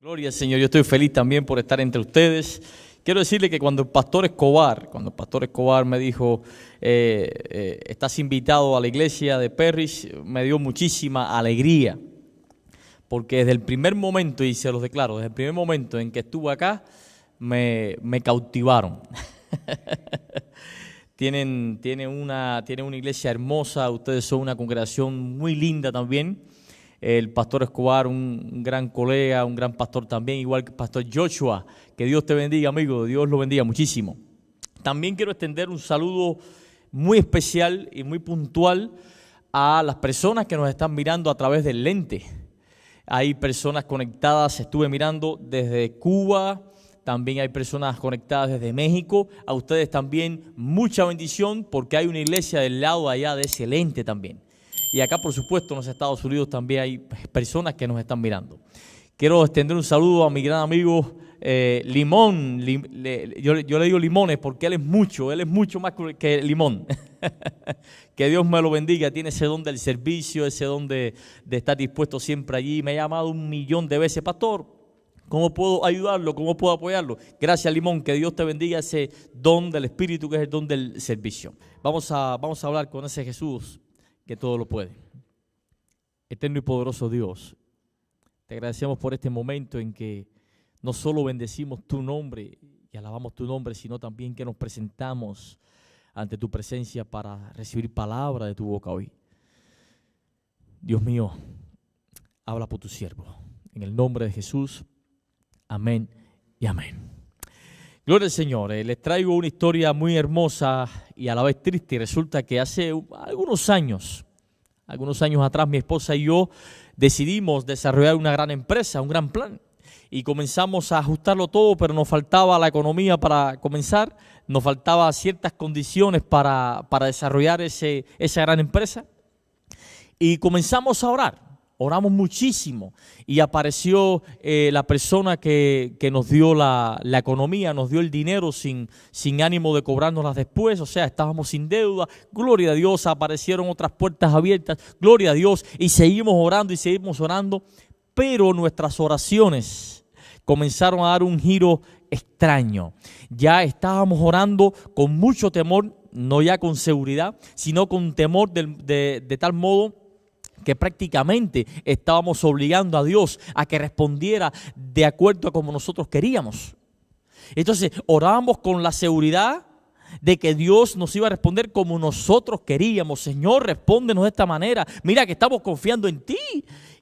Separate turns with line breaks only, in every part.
Gloria al Señor, yo estoy feliz también por estar entre ustedes. Quiero decirle que cuando el pastor Escobar me dijo, estás invitado a la iglesia de Perris, me dio muchísima alegría, porque desde el primer momento, y se los declaro, desde el primer momento en que estuve acá, me cautivaron. Tienen una iglesia hermosa, ustedes son una congregación muy linda también. El pastor Escobar, un gran colega, un gran pastor también, igual que el pastor Joshua. Que Dios te bendiga, amigo, Dios lo bendiga muchísimo. También quiero extender un saludo muy especial y muy puntual a las personas que nos están mirando a través del lente. Hay personas conectadas, estuve mirando desde Cuba, también hay personas conectadas desde México. A ustedes también mucha bendición porque hay una iglesia del lado allá de ese lente también. Y acá, por supuesto, en los Estados Unidos también hay personas que nos están mirando. Quiero extender un saludo a mi gran amigo Limón. Yo le digo Limones porque él es mucho más que Limón. Que Dios me lo bendiga. Tiene ese don del servicio, ese don de estar dispuesto siempre allí. Me ha llamado 1.000.000 de veces, pastor, ¿cómo puedo ayudarlo? ¿Cómo puedo apoyarlo? Gracias, Limón, que Dios te bendiga ese don del Espíritu que es el don del servicio. Vamos a hablar con ese Jesús que todo lo puede. Eterno y poderoso Dios, te agradecemos por este momento en que no solo bendecimos tu nombre y alabamos tu nombre, sino también que nos presentamos ante tu presencia para recibir palabra de tu boca hoy. Dios mío, habla por tu siervo. En el nombre de Jesús, amén y amén. Gloria al Señor. Les traigo una historia muy hermosa y a la vez triste. Resulta que hace algunos años atrás, mi esposa y yo decidimos desarrollar una gran empresa, un gran plan. Y comenzamos a ajustarlo todo, pero nos faltaba la economía para comenzar, nos faltaban ciertas condiciones para desarrollar esa gran empresa. Y comenzamos a orar. Oramos muchísimo y apareció la persona que nos dio la economía, nos dio el dinero sin ánimo de cobrárnoslas después, o sea, estábamos sin deuda. Gloria a Dios, aparecieron otras puertas abiertas, gloria a Dios, y seguimos orando, pero nuestras oraciones comenzaron a dar un giro extraño. Ya estábamos orando con mucho temor, no ya con seguridad, sino con temor de tal modo que prácticamente estábamos obligando a Dios a que respondiera de acuerdo a como nosotros queríamos. Entonces orábamos con la seguridad de que Dios nos iba a responder como nosotros queríamos. Señor, respóndenos de esta manera. Mira que estamos confiando en ti.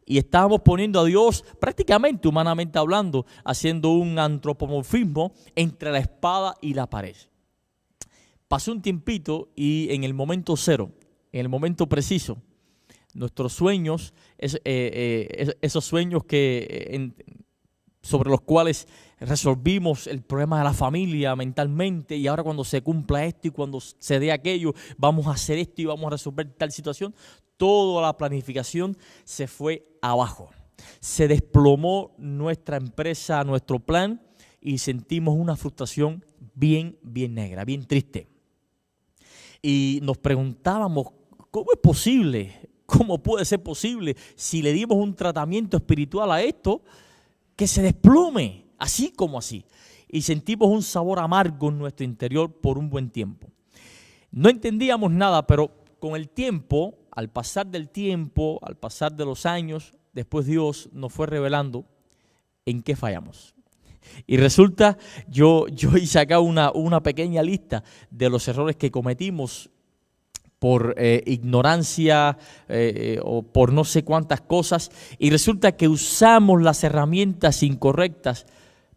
Y estábamos poniendo a Dios prácticamente, humanamente hablando, haciendo un antropomorfismo entre la espada y la pared. Pasó un tiempito y en el momento cero, en el momento preciso, nuestros sueños, esos sueños sobre los cuales resolvimos el problema de la familia mentalmente, y ahora cuando se cumpla esto y cuando se dé aquello, vamos a hacer esto y vamos a resolver tal situación, toda la planificación se fue abajo. Se desplomó nuestra empresa, nuestro plan, y sentimos una frustración bien negra, bien triste. Y nos preguntábamos, ¿cómo es posible? ¿Cómo puede ser posible si le dimos un tratamiento espiritual a esto que se desplome así como así? Y sentimos un sabor amargo en nuestro interior por un buen tiempo. No entendíamos nada, pero con el tiempo, al pasar del tiempo, al pasar de los años, después Dios nos fue revelando en qué fallamos. Y resulta, yo hice acá una pequeña lista de los errores que cometimos por ignorancia o por no sé cuántas cosas, y resulta que usamos las herramientas incorrectas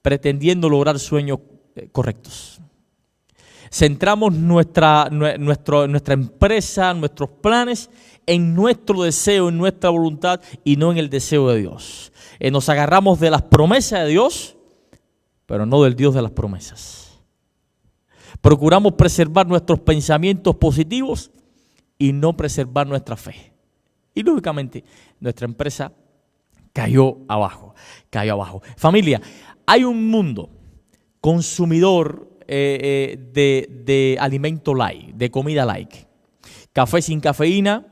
pretendiendo lograr sueños correctos. Centramos nuestra empresa, nuestros planes en nuestro deseo, en nuestra voluntad y no en el deseo de Dios. Nos agarramos de las promesas de Dios, pero no del Dios de las promesas. Procuramos preservar nuestros pensamientos positivos y no preservar nuestra fe. Y lógicamente nuestra empresa cayó abajo. Familia, hay un mundo consumidor de alimento light, de comida light. Café sin cafeína,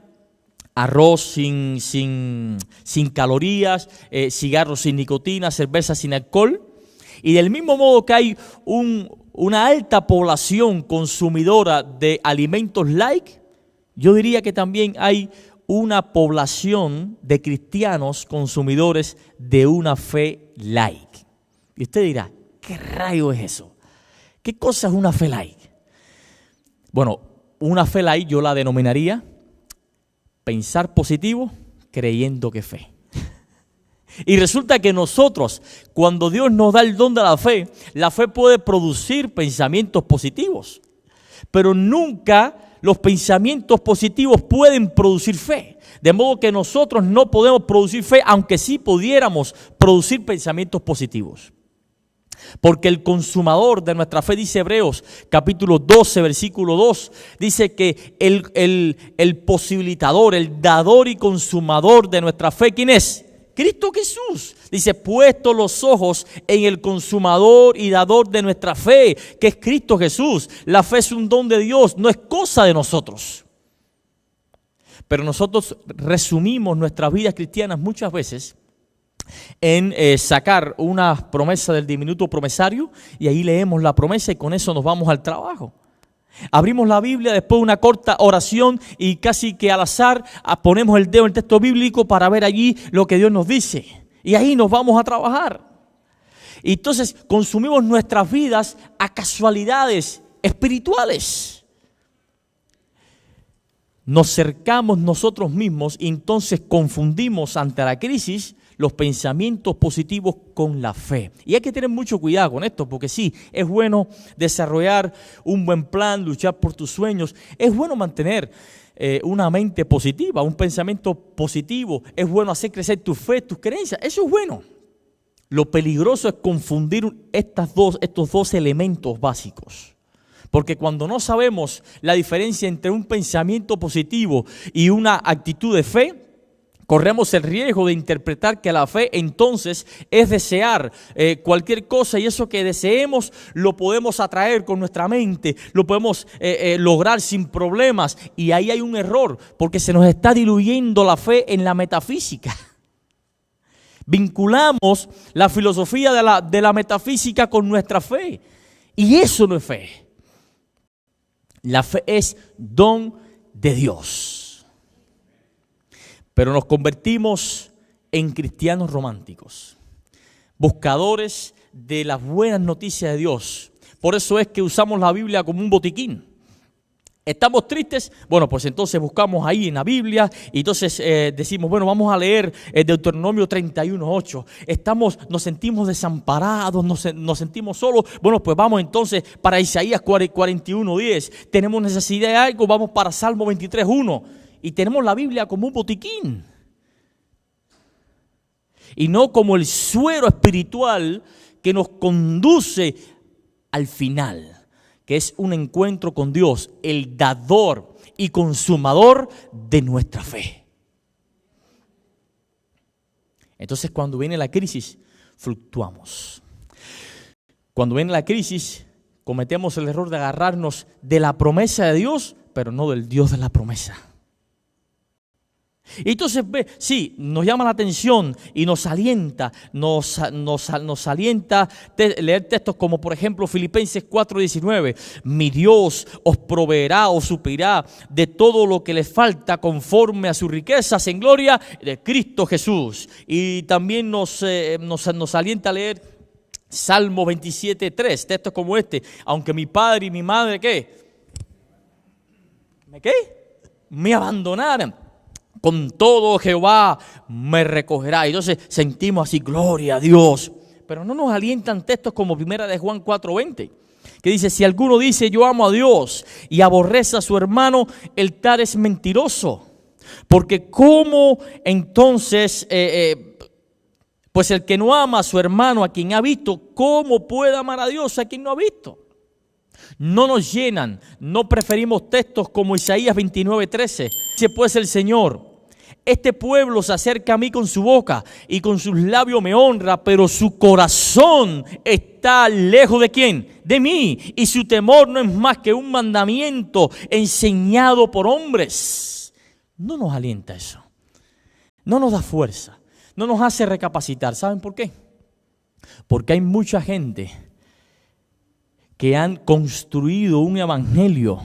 arroz sin calorías, cigarros sin nicotina, cerveza sin alcohol. Y del mismo modo que hay una alta población consumidora de alimentos light, yo diría que también hay una población de cristianos consumidores de una fe light. Y usted dirá, ¿qué rayo es eso? ¿Qué cosa es una fe light? Bueno, una fe light yo la denominaría pensar positivo creyendo que fe. Y resulta que nosotros, cuando Dios nos da el don de la fe puede producir pensamientos positivos. Pero nunca los pensamientos positivos pueden producir fe. De modo que nosotros no podemos producir fe, aunque sí pudiéramos producir pensamientos positivos. Porque el consumador de nuestra fe, dice Hebreos capítulo 12, versículo 2, dice que el posibilitador, el dador y consumador de nuestra fe, ¿quién es? Cristo Jesús. Dice, puesto los ojos en el consumador y dador de nuestra fe, que es Cristo Jesús. La fe es un don de Dios, no es cosa de nosotros. Pero nosotros resumimos nuestras vidas cristianas muchas veces en sacar una promesa del diminuto promesario y ahí leemos la promesa y con eso nos vamos al trabajo. Abrimos la Biblia, después de una corta oración y casi que al azar ponemos el dedo en el texto bíblico para ver allí lo que Dios nos dice. Y ahí nos vamos a trabajar. Y entonces consumimos nuestras vidas a casualidades espirituales. Nos cercamos nosotros mismos y entonces confundimos ante la crisis los pensamientos positivos con la fe. Y hay que tener mucho cuidado con esto, porque sí, es bueno desarrollar un buen plan, luchar por tus sueños. Es bueno mantener una mente positiva, un pensamiento positivo. Es bueno hacer crecer tu fe, tus creencias. Eso es bueno. Lo peligroso es confundir estos dos elementos básicos. Porque cuando no sabemos la diferencia entre un pensamiento positivo y una actitud de fe, corremos el riesgo de interpretar que la fe entonces es desear cualquier cosa y eso que deseemos lo podemos atraer con nuestra mente, lo podemos lograr sin problemas. Y ahí hay un error porque se nos está diluyendo la fe en la metafísica. Vinculamos la filosofía de la metafísica con nuestra fe y eso no es fe. La fe es don de Dios. Pero nos convertimos en cristianos románticos, buscadores de las buenas noticias de Dios. Por eso es que usamos la Biblia como un botiquín. ¿Estamos tristes? Bueno, pues entonces buscamos ahí en la Biblia y entonces decimos, bueno, vamos a leer Deuteronomio 31:8. Nos sentimos desamparados, nos sentimos solos. Bueno, pues vamos entonces para Isaías 41:10. Tenemos necesidad de algo, vamos para Salmo 23:1. Y tenemos la Biblia como un botiquín. Y no como el suero espiritual que nos conduce al final, que es un encuentro con Dios, el dador y consumador de nuestra fe. Entonces, cuando viene la crisis, fluctuamos. Cuando viene la crisis, cometemos el error de agarrarnos de la promesa de Dios, pero no del Dios de la promesa. Y entonces, sí, nos llama la atención y nos alienta, nos alienta leer textos como por ejemplo Filipenses 4:19. Mi Dios os proveerá o suplirá de todo lo que les falta conforme a sus riquezas en gloria de Cristo Jesús. Y también nos alienta a leer Salmo 27:3, textos como este. Aunque mi padre y mi madre, me abandonaran, con todo Jehová me recogerá. Y entonces sentimos así, gloria a Dios. Pero no nos alientan textos como primera de Juan 4:20, que dice, si alguno dice yo amo a Dios y aborrece a su hermano, el tal es mentiroso. Porque cómo entonces, pues el que no ama a su hermano, a quien ha visto, ¿cómo puede amar a Dios a quien no ha visto? No nos llenan, no preferimos textos como Isaías 29:13. Dice pues el Señor, este pueblo se acerca a mí con su boca y con sus labios me honra, pero su corazón está lejos ¿de quién? De mí. Y su temor no es más que un mandamiento enseñado por hombres. no nos alienta eso. No nos da fuerza. No nos hace recapacitar. ¿Saben por qué? Porque hay mucha gente que han construido un evangelio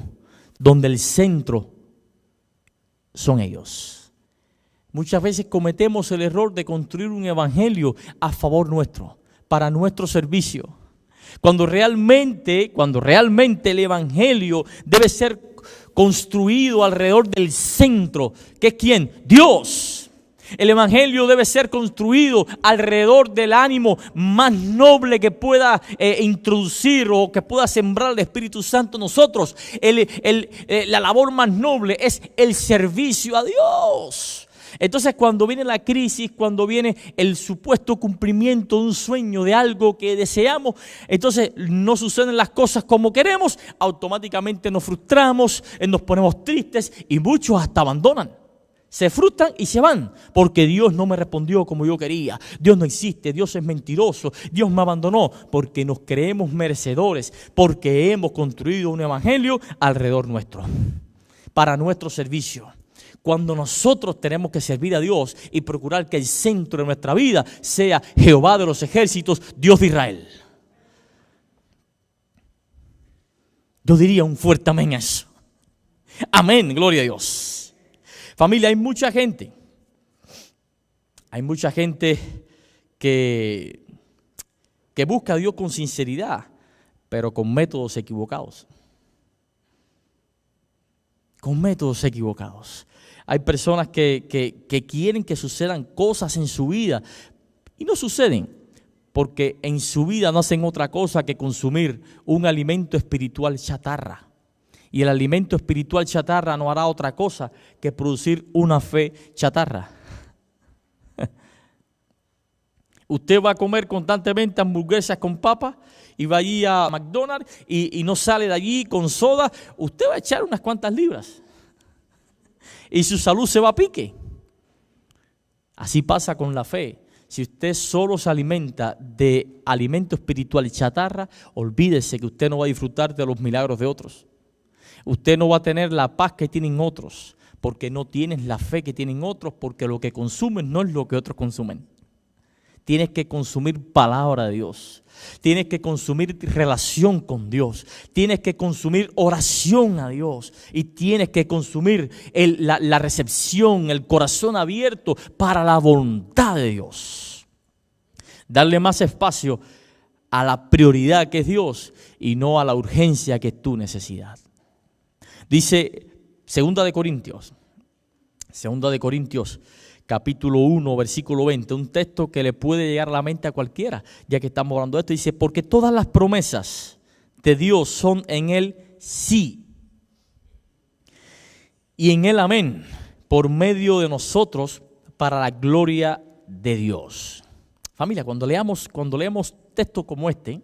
donde el centro son ellos. Muchas veces cometemos el error de construir un evangelio a favor nuestro, para nuestro servicio. Cuando realmente el evangelio debe ser construido alrededor del centro, que es ¿quién? Dios. El evangelio debe ser construido alrededor del ánimo más noble que pueda introducir o que pueda sembrar el Espíritu Santo en nosotros. La labor más noble es el servicio a Dios. Entonces, cuando viene la crisis, cuando viene el supuesto cumplimiento de un sueño, de algo que deseamos, entonces no suceden las cosas como queremos, automáticamente nos frustramos, nos ponemos tristes y muchos hasta abandonan. Se frustran y se van porque Dios no me respondió como yo quería. Dios no existe, Dios es mentiroso, Dios me abandonó, porque nos creemos merecedores, porque hemos construido un evangelio alrededor nuestro, para nuestro servicio. Cuando nosotros tenemos que servir a Dios y procurar que el centro de nuestra vida sea Jehová de los ejércitos, Dios de Israel. Yo diría un fuerte amén a eso. Amén, gloria a Dios. Familia, hay mucha gente que busca a Dios con sinceridad, pero con métodos equivocados. Con métodos equivocados. Hay personas que quieren que sucedan cosas en su vida y no suceden porque en su vida no hacen otra cosa que consumir un alimento espiritual chatarra. Y el alimento espiritual chatarra no hará otra cosa que producir una fe chatarra. Usted va a comer constantemente hamburguesas con papas y va allí a McDonald's y no sale de allí con soda. Usted va a echar unas cuantas libras. Y su salud se va a pique. Así pasa con la fe. Si usted solo se alimenta de alimento espiritual y chatarra, olvídese que usted no va a disfrutar de los milagros de otros. Usted no va a tener la paz que tienen otros, porque no tienes la fe que tienen otros, porque lo que consumen no es lo que otros consumen. Tienes que consumir palabra de Dios. Tienes que consumir relación con Dios. Tienes que consumir oración a Dios. Y tienes que consumir la recepción, el corazón abierto para la voluntad de Dios. Darle más espacio a la prioridad que es Dios y no a la urgencia que es tu necesidad. Dice 2 de Corintios. Capítulo 1, versículo 20, un texto que le puede llegar a la mente a cualquiera, ya que estamos hablando de esto. Dice, porque todas las promesas de Dios son en Él sí y en Él amén, por medio de nosotros para la gloria de Dios. Familia, cuando leamos textos como este en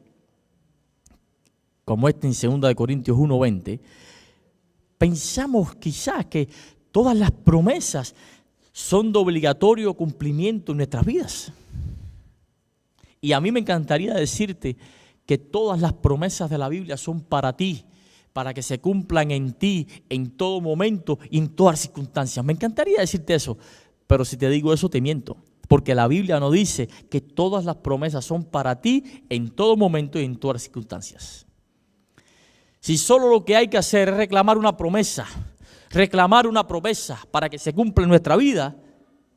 2 de Corintios 1, 20, pensamos quizás que todas las promesas son de obligatorio cumplimiento en nuestras vidas. Y a mí me encantaría decirte que todas las promesas de la Biblia son para ti, para que se cumplan en ti, en todo momento y en todas circunstancias. Me encantaría decirte eso, pero si te digo eso te miento, porque la Biblia nos dice que todas las promesas son para ti en todo momento y en todas circunstancias. Si solo lo que hay que hacer es reclamar una promesa para que se cumpla en nuestra vida,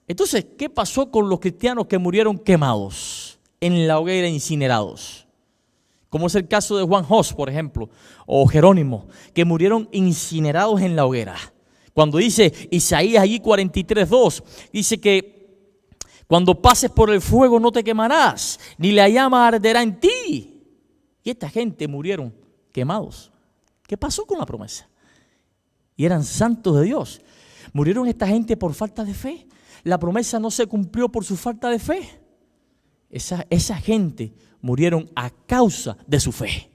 entonces, ¿qué pasó con los cristianos que murieron quemados en la hoguera, incinerados? Como es el caso de Juan Hus, por ejemplo, o Jerónimo, que murieron incinerados en la hoguera. Cuando dice Isaías allí 43:2, dice que cuando pases por el fuego no te quemarás, ni la llama arderá en ti. Y esta gente murieron quemados. ¿Qué pasó con la promesa? Y eran santos de Dios. Murieron esta gente por falta de fe. La promesa no se cumplió por su falta de fe. Esa gente murieron a causa de su fe.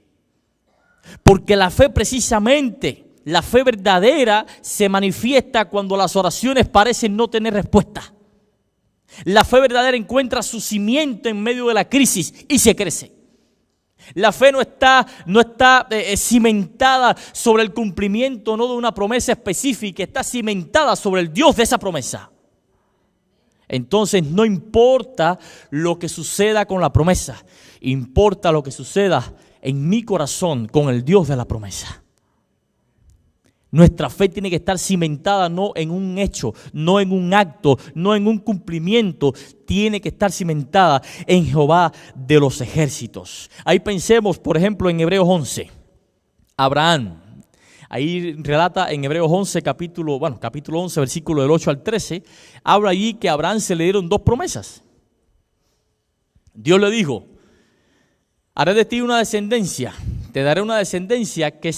Porque la fe precisamente, la fe verdadera, se manifiesta cuando las oraciones parecen no tener respuesta. La fe verdadera encuentra su cimiento en medio de la crisis y se crece. La fe no está cimentada sobre el cumplimiento no de una promesa específica, está cimentada sobre el Dios de esa promesa. Entonces no importa lo que suceda con la promesa, importa lo que suceda en mi corazón con el Dios de la promesa. Nuestra fe tiene que estar cimentada no en un hecho, no en un acto, no en un cumplimiento. Tiene que estar cimentada en Jehová de los ejércitos. Ahí pensemos, por ejemplo, en Hebreos 11. Abraham. Ahí relata en Hebreos 11, capítulo 11, versículo del 8 al 13. Habla allí que a Abraham se le dieron dos promesas. Dios le dijo: haré de ti una descendencia. Te daré una descendencia que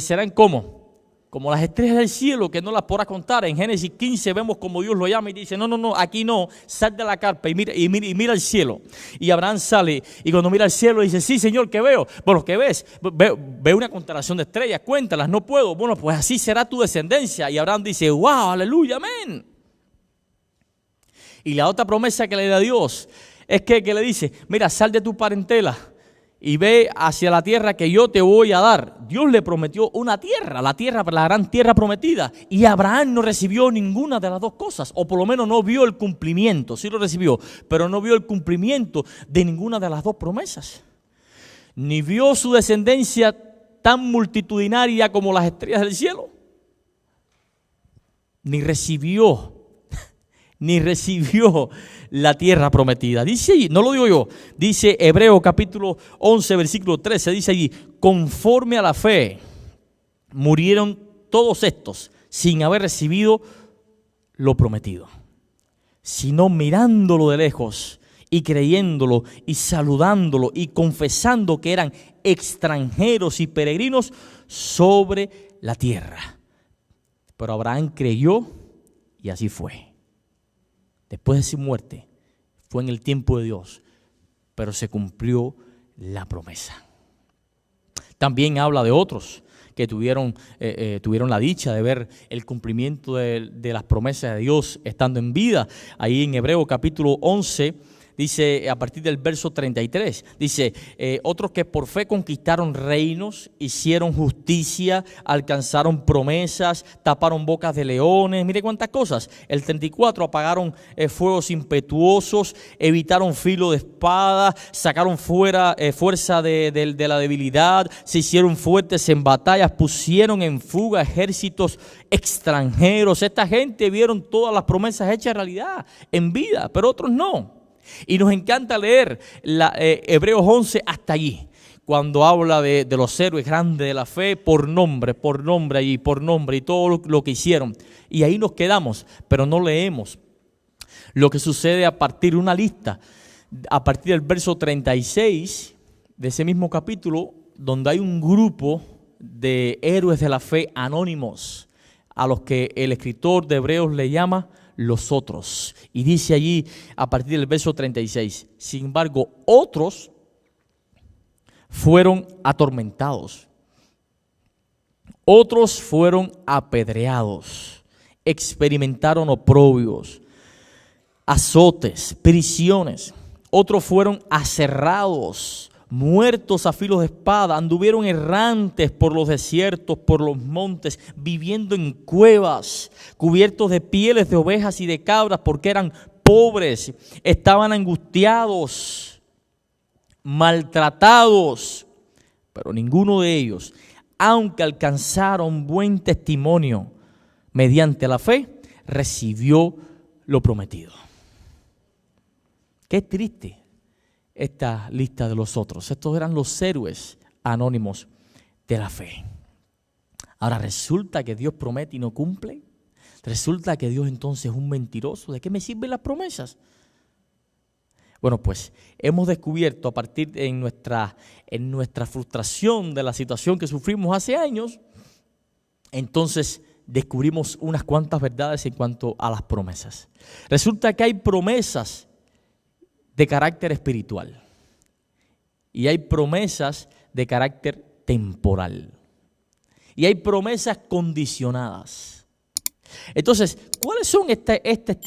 serán como las estrellas del cielo, que no las podrás contar. En Génesis 15 vemos como Dios lo llama y dice: no, aquí no, sal de la carpa y mira el cielo. Y Abraham sale y cuando mira el cielo dice: sí, Señor, ¿qué veo? Bueno, ¿qué ves? Veo una constelación de estrellas, cuéntalas, no puedo. Bueno, pues así será tu descendencia. Y Abraham dice: wow, aleluya, amén. Y la otra promesa que le da Dios es que le dice: mira, sal de tu parentela y ve hacia la tierra que yo te voy a dar. Dios le prometió una tierra, la gran tierra prometida. Y Abraham no recibió ninguna de las dos cosas, o por lo menos no vio el cumplimiento. Sí lo recibió, pero no vio el cumplimiento de ninguna de las dos promesas. Ni vio su descendencia tan multitudinaria como las estrellas del cielo. Ni recibió la tierra prometida. Dice allí, no lo digo yo, dice Hebreo capítulo 11, versículo 13, dice allí: conforme a la fe murieron todos estos sin haber recibido lo prometido, sino mirándolo de lejos y creyéndolo y saludándolo y confesando que eran extranjeros y peregrinos sobre la tierra. Pero Abraham creyó y así fue. Después de su muerte, fue en el tiempo de Dios, pero se cumplió la promesa. También habla de otros que tuvieron la dicha de ver el cumplimiento de las promesas de Dios estando en vida. Ahí en Hebreo capítulo 11, dice a partir del verso 33, dice: otros que por fe conquistaron reinos, hicieron justicia, alcanzaron promesas, taparon bocas de leones. Mire cuántas cosas. El 34, apagaron fuegos impetuosos, evitaron filo de espada, sacaron fuerza de la debilidad, se hicieron fuertes en batallas, pusieron en fuga ejércitos extranjeros. Esta gente vieron todas las promesas hechas realidad en vida, pero otros no. Y nos encanta leer Hebreos 11 hasta allí, cuando habla de los héroes grandes de la fe, por nombre y todo lo que hicieron. Y ahí nos quedamos, pero no leemos lo que sucede a partir de una lista, a partir del verso 36 de ese mismo capítulo, donde hay un grupo de héroes de la fe anónimos, a los que el escritor de Hebreos le llama los otros. Y dice allí a partir del verso 36: sin embargo, otros fueron atormentados, otros fueron apedreados, experimentaron oprobios, azotes, prisiones, otros fueron aserrados, muertos a filo de espada, anduvieron errantes por los desiertos, por los montes, viviendo en cuevas, cubiertos de pieles de ovejas y de cabras, porque eran pobres, estaban angustiados, maltratados, pero ninguno de ellos, aunque alcanzaron buen testimonio mediante la fe, recibió lo prometido. Qué triste esta lista de los otros. Estos eran los héroes anónimos de la fe. Ahora resulta que Dios promete y no cumple. Resulta que Dios entonces es un mentiroso. ¿De qué me sirven las promesas? Bueno, pues hemos descubierto a partir en nuestra frustración de la situación que sufrimos hace años, entonces descubrimos unas cuantas verdades en cuanto a las promesas. Resulta que hay promesas de carácter espiritual y hay promesas de carácter temporal y hay promesas condicionadas. Entonces, ¿cuáles son estos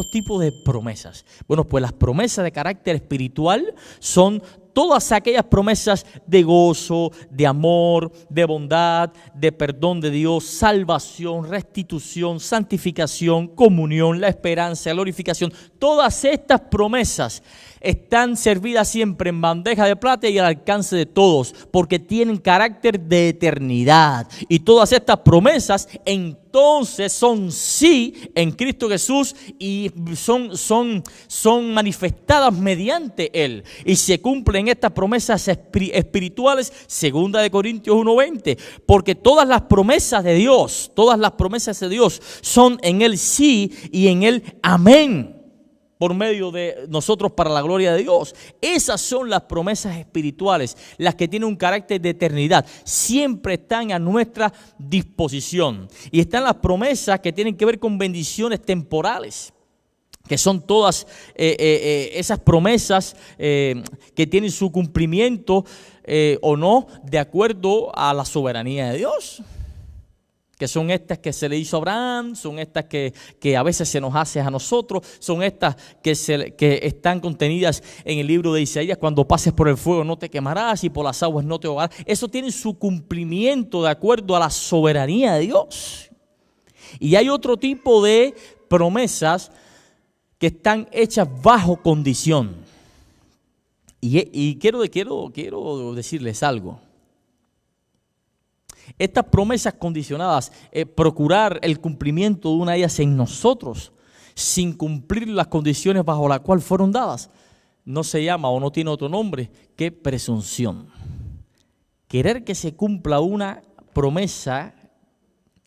tipos de promesas? Bueno, pues las promesas de carácter espiritual son todas aquellas promesas de gozo, de amor, de bondad, de perdón de Dios, salvación, restitución, santificación, comunión, la esperanza, glorificación, todas estas promesas están servidas siempre en bandeja de plata y al alcance de todos, porque tienen carácter de eternidad. Y todas estas promesas entonces son sí en Cristo Jesús y son manifestadas mediante Él. Y se cumplen estas promesas espirituales, 2 Corintios 1:20, porque todas las promesas de Dios son en Él sí y en Él amén, por medio de nosotros para la gloria de Dios. Esas son las promesas espirituales, las que tienen un carácter de eternidad. Siempre están a nuestra disposición. Y están las promesas que tienen que ver con bendiciones temporales, que son todas esas promesas que tienen su cumplimiento o no de acuerdo a la soberanía de Dios. Que son estas que se le hizo a Abraham, son estas que a veces se nos hace a nosotros, son estas que están contenidas en el libro de Isaías: cuando pases por el fuego no te quemarás y por las aguas no te ahogarás. Eso tiene su cumplimiento de acuerdo a la soberanía de Dios. Y hay otro tipo de promesas que están hechas bajo condición. Y quiero decirles algo. Estas promesas condicionadas, procurar el cumplimiento de una de ellas en nosotros, sin cumplir las condiciones bajo las cuales fueron dadas, no se llama o no tiene otro nombre que presunción. Querer que se cumpla una promesa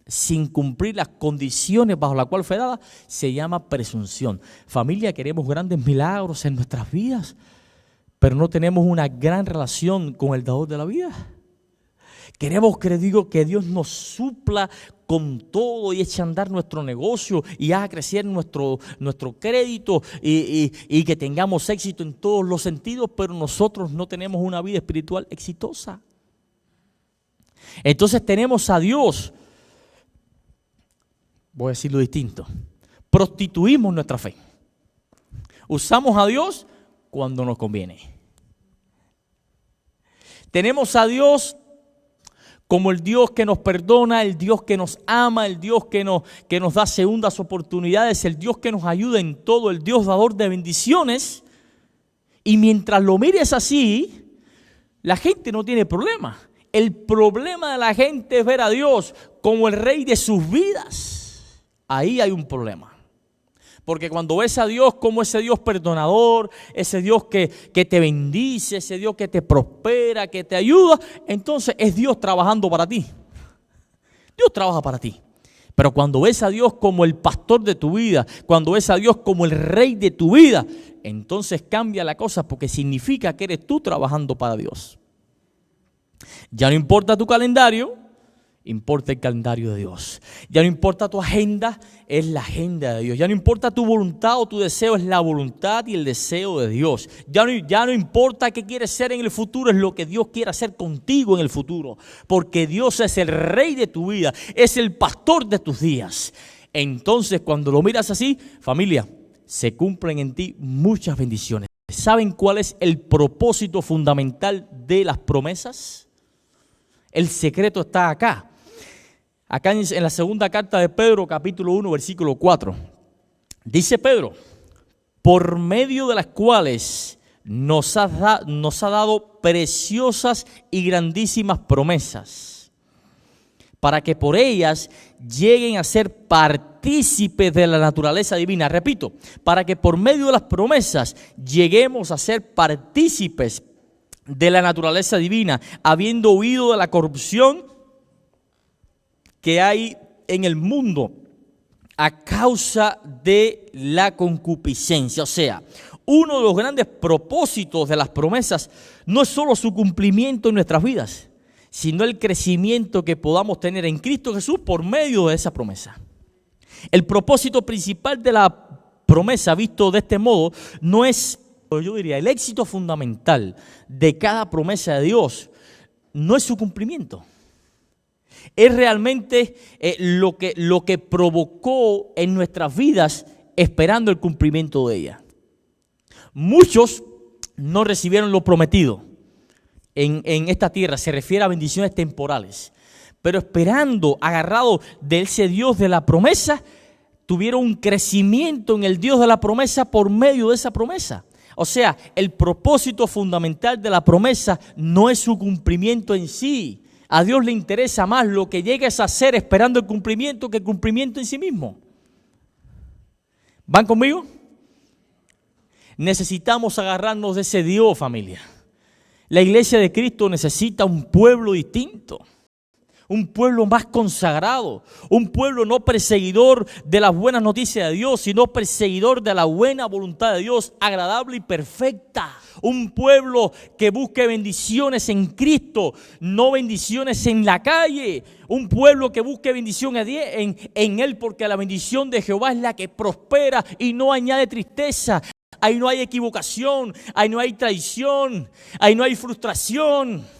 sin cumplir las condiciones bajo las cuales fue dada, se llama presunción. Familia, queremos grandes milagros en nuestras vidas, pero no tenemos una gran relación con el dador de la vida. Queremos que Dios nos supla con todo y eche a andar nuestro negocio y haga crecer nuestro crédito y que tengamos éxito en todos los sentidos, pero nosotros no tenemos una vida espiritual exitosa. Entonces tenemos a Dios, voy a decirlo distinto, prostituimos nuestra fe. Usamos a Dios cuando nos conviene. Tenemos a Dios como el Dios que nos perdona, el Dios que nos ama, el Dios que nos da segundas oportunidades, el Dios que nos ayuda en todo, el Dios dador de bendiciones. Y mientras lo mires así, la gente no tiene problema. El problema de la gente es ver a Dios como el rey de sus vidas. Ahí hay un problema. Porque cuando ves a Dios como ese Dios perdonador, ese Dios que te bendice, ese Dios que te prospera, que te ayuda, entonces es Dios trabajando para ti. Dios trabaja para ti. Pero cuando ves a Dios como el pastor de tu vida, cuando ves a Dios como el rey de tu vida, entonces cambia la cosa, porque significa que eres tú trabajando para Dios. Ya no importa tu calendario, importa el calendario de Dios. Ya no importa tu agenda, es la agenda de Dios. Ya no importa tu voluntad o tu deseo, es la voluntad y el deseo de Dios. Ya no importa qué quieres ser en el futuro, es lo que Dios quiere hacer contigo en el futuro. Porque Dios es el rey de tu vida, es el pastor de tus días. Entonces, cuando lo miras así, familia, se cumplen en ti muchas bendiciones. ¿Saben cuál es el propósito fundamental de las promesas? El secreto está acá. Acá en la segunda carta de Pedro, capítulo 1, versículo 4. Dice Pedro: por medio de las cuales nos ha dado preciosas y grandísimas promesas, para que por ellas lleguen a ser partícipes de la naturaleza divina. Repito, para que por medio de las promesas lleguemos a ser partícipes de la naturaleza divina, habiendo huido de la corrupción que hay en el mundo a causa de la concupiscencia. O sea, uno de los grandes propósitos de las promesas no es solo su cumplimiento en nuestras vidas, sino el crecimiento que podamos tener en Cristo Jesús por medio de esa promesa. El propósito principal de la promesa, visto de este modo, no es, yo diría, el éxito fundamental de cada promesa de Dios no es su cumplimiento. Es realmente lo que provocó en nuestras vidas esperando el cumplimiento de ella. Muchos no recibieron lo prometido en esta tierra. Se refiere a bendiciones temporales. Pero esperando, agarrado de ese Dios de la promesa, tuvieron un crecimiento en el Dios de la promesa por medio de esa promesa. O sea, el propósito fundamental de la promesa no es su cumplimiento en sí. A Dios le interesa más lo que llegues a hacer esperando el cumplimiento que el cumplimiento en sí mismo. ¿Van conmigo? Necesitamos agarrarnos de ese Dios, familia. La iglesia de Cristo necesita un pueblo distinto. Un pueblo más consagrado, un pueblo no perseguidor de las buenas noticias de Dios, sino perseguidor de la buena voluntad de Dios, agradable y perfecta. Un pueblo que busque bendiciones en Cristo, no bendiciones en la calle. Un pueblo que busque bendición en Él, porque la bendición de Jehová es la que prospera y no añade tristeza. Ahí no hay equivocación, ahí no hay traición, ahí no hay frustración.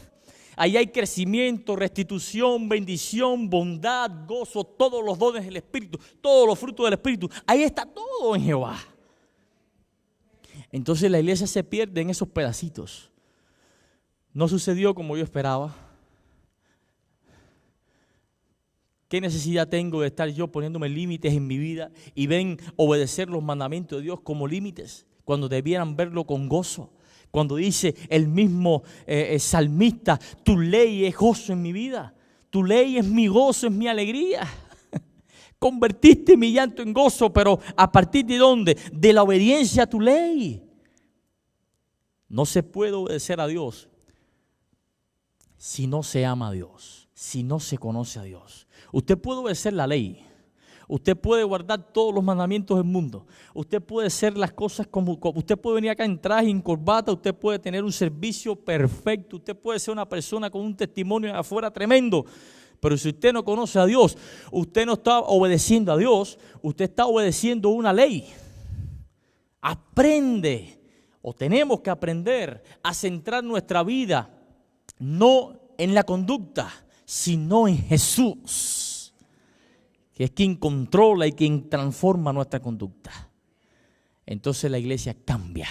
Ahí hay crecimiento, restitución, bendición, bondad, gozo, todos los dones del Espíritu, todos los frutos del Espíritu. Ahí está todo en Jehová. Entonces la iglesia se pierde en esos pedacitos. No sucedió como yo esperaba. ¿Qué necesidad tengo de estar yo poniéndome límites en mi vida y ven obedecer los mandamientos de Dios como límites cuando debieran verlo con gozo? Cuando dice el mismo salmista, tu ley es gozo en mi vida, tu ley es mi gozo, es mi alegría. Convertiste mi llanto en gozo, pero ¿a partir de dónde? De la obediencia a tu ley. No se puede obedecer a Dios si no se ama a Dios, si no se conoce a Dios. Usted puede obedecer la ley. Usted puede guardar todos los mandamientos del mundo. Usted puede hacer las cosas como usted puede venir acá en traje y en corbata. Usted puede tener un servicio perfecto. Usted puede ser una persona con un testimonio de afuera tremendo. Pero si usted no conoce a Dios, usted no está obedeciendo a Dios. Usted está obedeciendo una ley. Aprende, o tenemos que aprender a centrar nuestra vida no en la conducta, sino en Jesús, que es quien controla y quien transforma nuestra conducta. Entonces la iglesia cambia.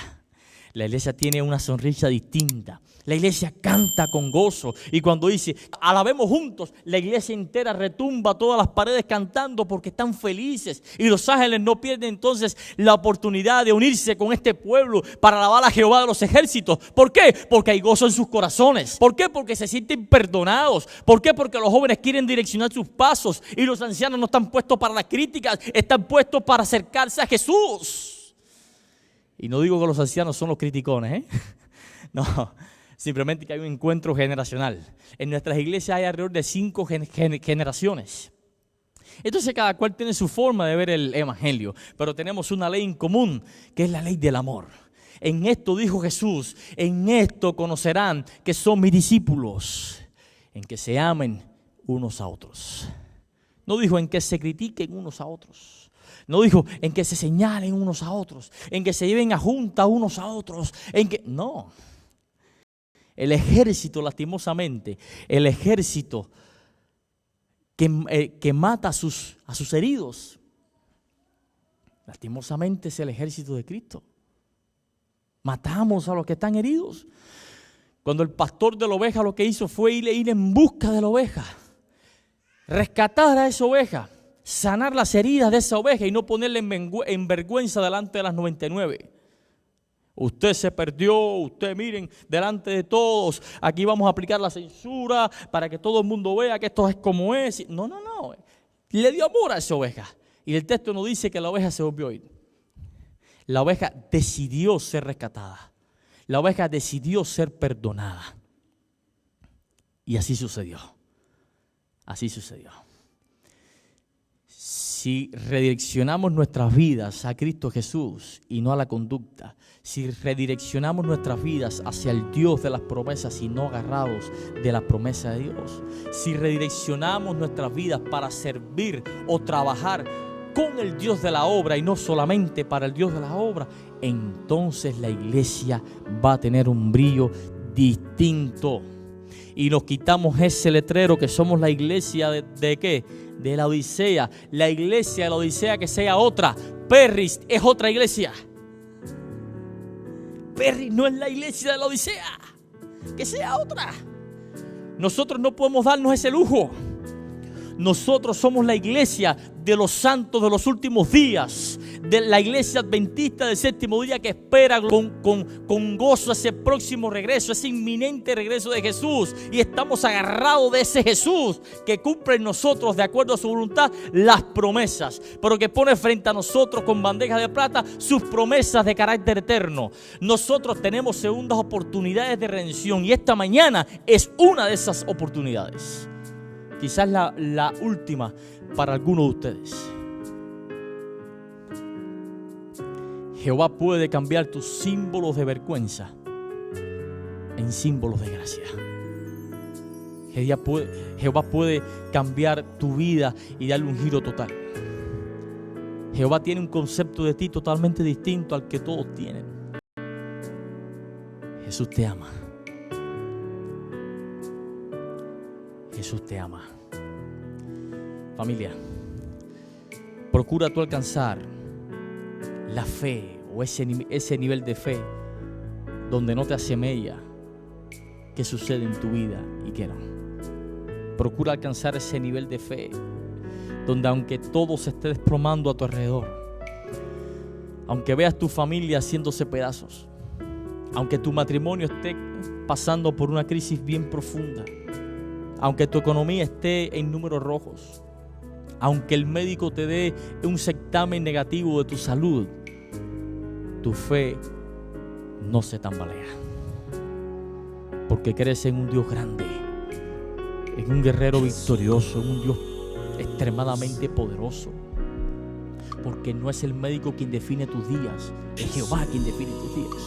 La iglesia tiene una sonrisa distinta. La iglesia canta con gozo. Y cuando dice, alabemos juntos, la iglesia entera retumba todas las paredes cantando porque están felices. Y los ángeles no pierden entonces la oportunidad de unirse con este pueblo para alabar a Jehová de los ejércitos. ¿Por qué? Porque hay gozo en sus corazones. ¿Por qué? Porque se sienten perdonados. ¿Por qué? Porque los jóvenes quieren direccionar sus pasos y los ancianos no están puestos para las críticas, están puestos para acercarse a Jesús. Y no digo que los ancianos son los criticones, No, simplemente que hay un encuentro generacional. En nuestras iglesias hay alrededor de 5 generaciones. Entonces cada cual tiene su forma de ver el evangelio, pero tenemos una ley en común, que es la ley del amor. En esto dijo Jesús, en esto conocerán que son mis discípulos, en que se amen unos a otros. No dijo en que se critiquen unos a otros. No dijo en que se señalen unos a otros, en que se lleven a junta unos a otros, no. El ejército, lastimosamente, el ejército que mata a sus heridos, lastimosamente es el ejército de Cristo. Matamos a los que están heridos. Cuando el pastor de la oveja lo que hizo fue ir en busca de la oveja, rescatar a esa oveja, sanar las heridas de esa oveja y no ponerle en vergüenza delante de las 99. Usted se perdió, usted miren, delante de todos, aquí vamos a aplicar la censura para que todo el mundo vea que esto es como es. No. Le dio amor a esa oveja. Y el texto nos dice que la oveja se volvió a ir. La oveja decidió ser rescatada. La oveja decidió ser perdonada. Y así sucedió. Así sucedió. Si redireccionamos nuestras vidas a Cristo Jesús y no a la conducta, si redireccionamos nuestras vidas hacia el Dios de las promesas y no agarrados de la promesa de Dios, si redireccionamos nuestras vidas para servir o trabajar con el Dios de la obra y no solamente para el Dios de la obra, entonces la iglesia va a tener un brillo distinto. Y nos quitamos ese letrero que somos la iglesia de ¿qué? De la Odisea. La iglesia de la Odisea que sea otra. Perris es otra iglesia. Perry no es la iglesia de la Odisea. Que sea otra. Nosotros no podemos darnos ese lujo. Nosotros somos la iglesia de los santos de los últimos días, de la iglesia adventista del séptimo día que espera con gozo ese próximo regreso, ese inminente regreso de Jesús. Y estamos agarrados de ese Jesús que cumple en nosotros, de acuerdo a su voluntad, las promesas, pero que pone frente a nosotros con bandejas de plata sus promesas de carácter eterno. Nosotros tenemos segundas oportunidades de redención y esta mañana es una de esas oportunidades. Quizás la última para algunos de ustedes. Jehová puede cambiar tus símbolos de vergüenza en símbolos de gracia. Jehová puede cambiar tu vida y darle un giro total. Jehová tiene un concepto de ti totalmente distinto al que todos tienen. Jesús te ama. Jesús te ama. Familia, procura tú alcanzar la fe o ese nivel de fe donde no te asemella qué sucede en tu vida y qué no. Procura alcanzar ese nivel de fe donde aunque todo se esté desplomando a tu alrededor, aunque veas tu familia haciéndose pedazos, aunque tu matrimonio esté pasando por una crisis bien profunda, aunque tu economía esté en números rojos, aunque el médico te dé un certamen negativo de tu salud, tu fe no se tambalea. Porque crees en un Dios grande, en un guerrero victorioso, en un Dios extremadamente poderoso. Porque no es el médico quien define tus días, es Jehová quien define tus días.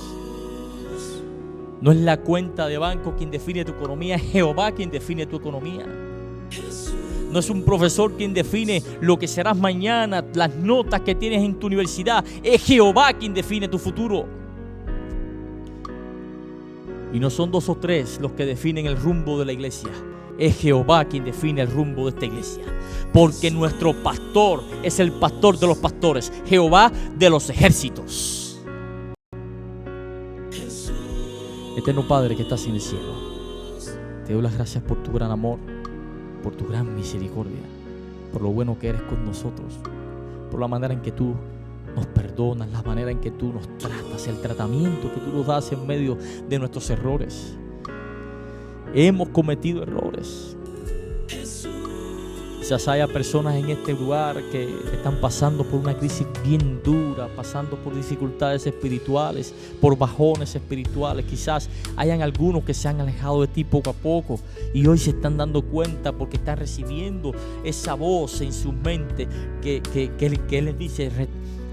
No es la cuenta de banco quien define tu economía, es Jehová quien define tu economía. No es un profesor quien define lo que serás mañana, las notas que tienes en tu universidad, es Jehová quien define tu futuro. Y no son 2 o 3 los que definen el rumbo de la iglesia, es Jehová quien define el rumbo de esta iglesia. Porque nuestro pastor es el pastor de los pastores, Jehová de los ejércitos. Eterno Padre que estás en el cielo, te doy las gracias por tu gran amor, por tu gran misericordia, por lo bueno que eres con nosotros, por la manera en que tú nos perdonas, la manera en que tú nos tratas, el tratamiento que tú nos das en medio de nuestros errores. Hemos cometido errores. Quizás haya personas en este lugar que están pasando por una crisis bien dura, pasando por dificultades espirituales, por bajones espirituales. Quizás hayan algunos que se han alejado de ti poco a poco y hoy se están dando cuenta porque están recibiendo esa voz en su mente que les dice: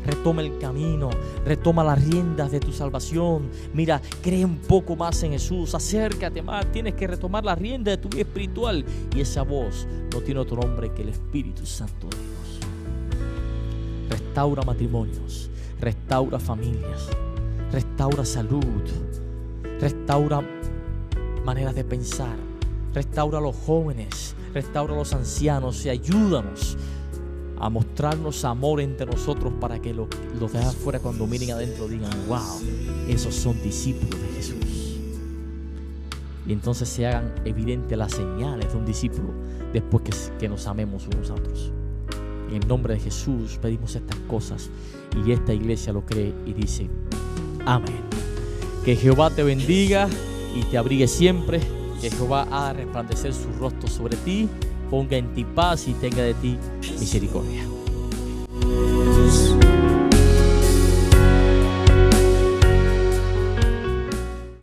retoma el camino, retoma las riendas de tu salvación. Mira, cree un poco más en Jesús, acércate más, tienes que retomar las riendas de tu vida espiritual. Y esa voz no tiene otro nombre que el Espíritu Santo de Dios. Restaura matrimonios, restaura familias, restaura salud, restaura maneras de pensar, restaura a los jóvenes, restaura a los ancianos y ayúdanos a mostrarnos amor entre nosotros para que los de afuera cuando miren adentro digan: wow, esos son discípulos de Jesús. Y entonces se hagan evidentes las señales de un discípulo después que nos amemos unos a otros. En el nombre de Jesús pedimos estas cosas y esta iglesia lo cree y dice amén. Que Jehová te bendiga y te abrigue siempre. Que Jehová haga resplandecer su rostro sobre ti, ponga en ti paz y tenga de ti misericordia.